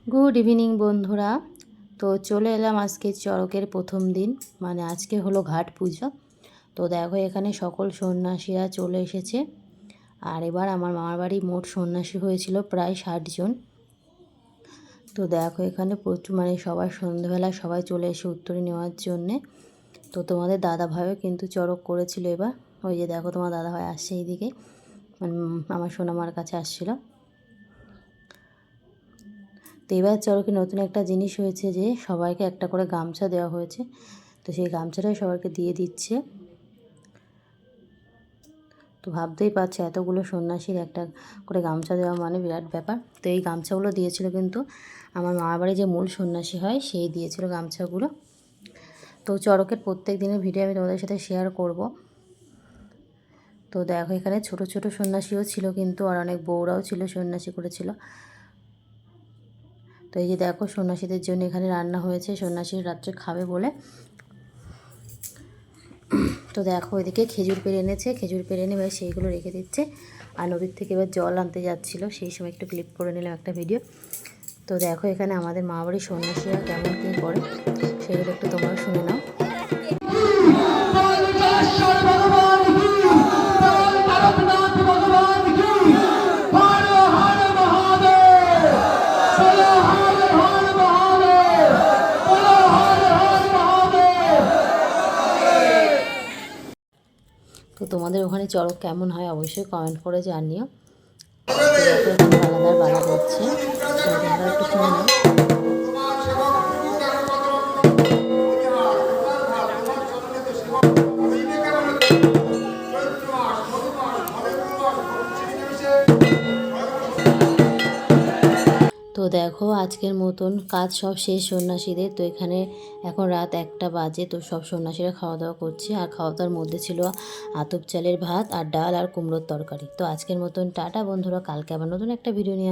Good evening বন্ধুরা। তো চলে এলাম আজকে চড়কের প্রথম দিন, মানে আজকে হলো ঘাট পুজো। তো দেখো এখানে সকল সন্ন্যাসীরা চলে এসেছে। আর এবার আমার মামার বাড়ি মোট সন্ন্যাসী হয়েছিল প্রায় 60 জন। তো দেখো এখানে প্রচুর মানে সবাই সন্ধ্যেবেলায় সবাই চলে এসে উত্তরী নেওয়ার জন্যে। তো তোমাদের দাদাভাইও কিন্তু চড়ক করেছিল এবার। ওই যে দেখো তোমার দাদাভাই আসছে এইদিকে, মানে আমার সোনামার কাছে আসছিলো। তো এবার চড়কে নতুন একটা জিনিস হয়েছে যে সবাইকে একটা করে গামছা দেওয়া হয়েছে। তো সেই গামছাটাই সবাইকে দিয়ে দিচ্ছে। তো ভাবতেই পারছে এতগুলো সন্ন্যাসীর একটা করে গামছা দেওয়া মানে বিরাট ব্যাপার। তো এই গামছাগুলো দিয়েছিল কিন্তু আমার মামার বাড়ি যে মূল সন্ন্যাসী হয় সেই দিয়েছিল গামছাগুলো। তো চড়কের প্রত্যেক দিনের ভিডিও আমি তোমাদের সাথে শেয়ার করব। তো দেখো এখানে ছোট ছোট সন্ন্যাসীও ছিল কিন্তু, আর অনেক বউরাও ছিল, সন্ন্যাসী করেছিল। তো এই যে দেখো সন্ন্যাসীদের জন্য এখানে রান্না হয়েছে, সন্ন্যাসীর রাত্রে খাবে বলে। তো দেখো এদিকে খেজুর পেড়ে এনেছে, খেজুর পেড়ে এনে এবার সেইগুলো রেখে দিচ্ছে। আর নদীর থেকে এবার জল আনতে যাচ্ছিলো, সেই সময় একটু ক্লিপ করে নিলাম একটা ভিডিও। তো দেখো এখানে আমাদের মা বাড়ির সন্ন্যাসীরা কেমন কী করে সেগুলো একটু তোমরা শুনে নাও। তো তোমাদের ওখানে চড়ক কেমন হয় অবশ্যই কমেন্ট করে জানিও। আলাদা বালা হচ্ছে, তো তোমরা একটু শুনে নাও। তো দেখো আজকের মতন কাজ সব শেষ সন্ন্যাসীদের। তো এখানে এখন রাত 1টা বাজে। তো সব সন্ন্যাসীরা খাওয়া দাওয়া করছে, আর খাওয়া দাওয়ার মধ্যে ছিল আতপ চালের ভাত আর ডাল আর কুমড়োর তরকারি। তো আজকের মতন টাটা বন্ধুরা, কালকে আবার নতুন একটা ভিডিও নিয়ে